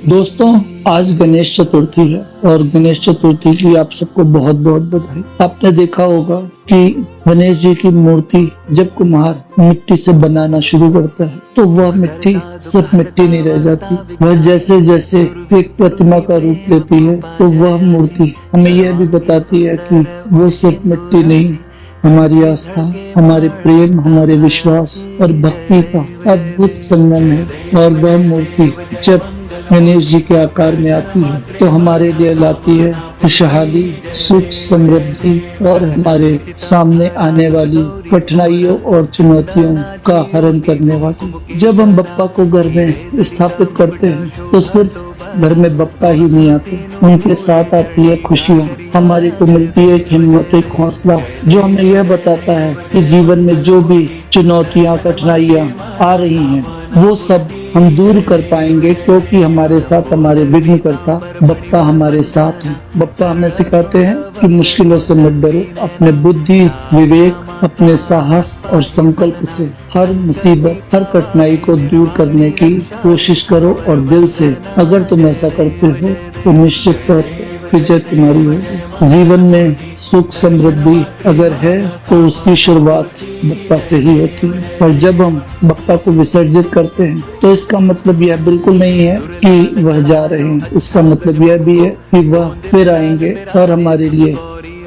दोस्तों, आज गणेश चतुर्थी है और गणेश चतुर्थी की आप सबको बहुत बहुत बधाई। आपने देखा होगा कि गणेश जी की मूर्ति जब कुम्हार मिट्टी से बनाना शुरू करता है तो वह मिट्टी सिर्फ मिट्टी नहीं रह जाती। वह जैसे जैसे एक प्रतिमा का रूप लेती है तो वह मूर्ति हमें यह भी बताती है कि वो सिर्फ मिट्टी नहीं, हमारी आस्था, हमारे प्रेम, हमारे विश्वास और भक्ति का अद्भुत संगम है। और वह मूर्ति जब गणेश जी के आकार में आती है तो हमारे लिए लाती है खुशहाली, सुख, समृद्धि और हमारे सामने आने वाली कठिनाइयों और चुनौतियों का हरण करने वाली। जब हम बप्पा को घर में स्थापित करते हैं तो सिर्फ घर में बप्पा ही नहीं आते, उनके साथ आती है खुशियाँ। हमारे को मिलती है एक हिम्मत, एक हौसला जो हमें यह बताता है कि जीवन में जो भी चुनौतियाँ, कठिनाइयाँ आ रही हैं वो सब हम दूर कर पाएंगे, क्योंकि हमारे साथ हमारे विघ्नकर्ता बप्पा हमारे साथ हैं। बप्पा हमें सिखाते हैं कि मुश्किलों से मत डरो, अपने बुद्धि, विवेक, अपने साहस और संकल्प से हर मुसीबत, हर कठिनाई को दूर करने की कोशिश करो और दिल से अगर तुम ऐसा करते हो तो निश्चित तौर पर विजय तुम्हारी होगी। जीवन में सुख, समृद्धि अगर है तो उसकी शुरुआत बप्पा से ही होती है। और जब हम बप्पा को विसर्जित करते हैं तो इसका मतलब यह बिल्कुल नहीं है कि वह जा रहे हैं। इसका मतलब यह भी है कि वह फिर आएंगे और हमारे लिए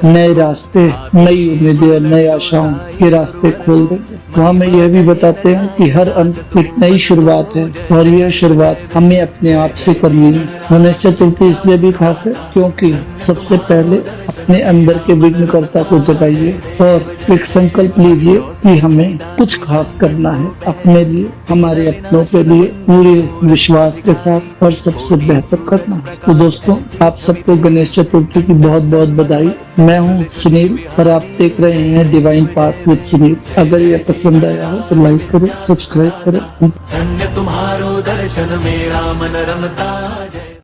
नए रास्ते, नई उम्मीदें, नई आशाओं के रास्ते खोल देंगे। तो हमें यह भी बताते हैं कि हर अंत एक नई शुरुआत है और यह शुरुआत हमें अपने आप से करनी है। गणेश चतुर्थी इसलिए भी खास है क्योंकि सबसे पहले अपने अंदर के विघ्नकर्ता को जगाइए और एक संकल्प लीजिए कि हमें कुछ खास करना है अपने लिए, हमारे अपनों के लिए, पूरे विश्वास के साथ और सबसे बेहतर करना है। तो दोस्तों, आप सबको गणेश चतुर्थी की बहुत बहुत बधाई। मैं हूँ सुनील और आप देख रहे हैं डिवाइन पाथ विद सुनील। अगर ये पसंद आया हो तो लाइक करें, सब्सक्राइब करें। धन्य तुम्हारो दर्शन, मेरा मन रमता।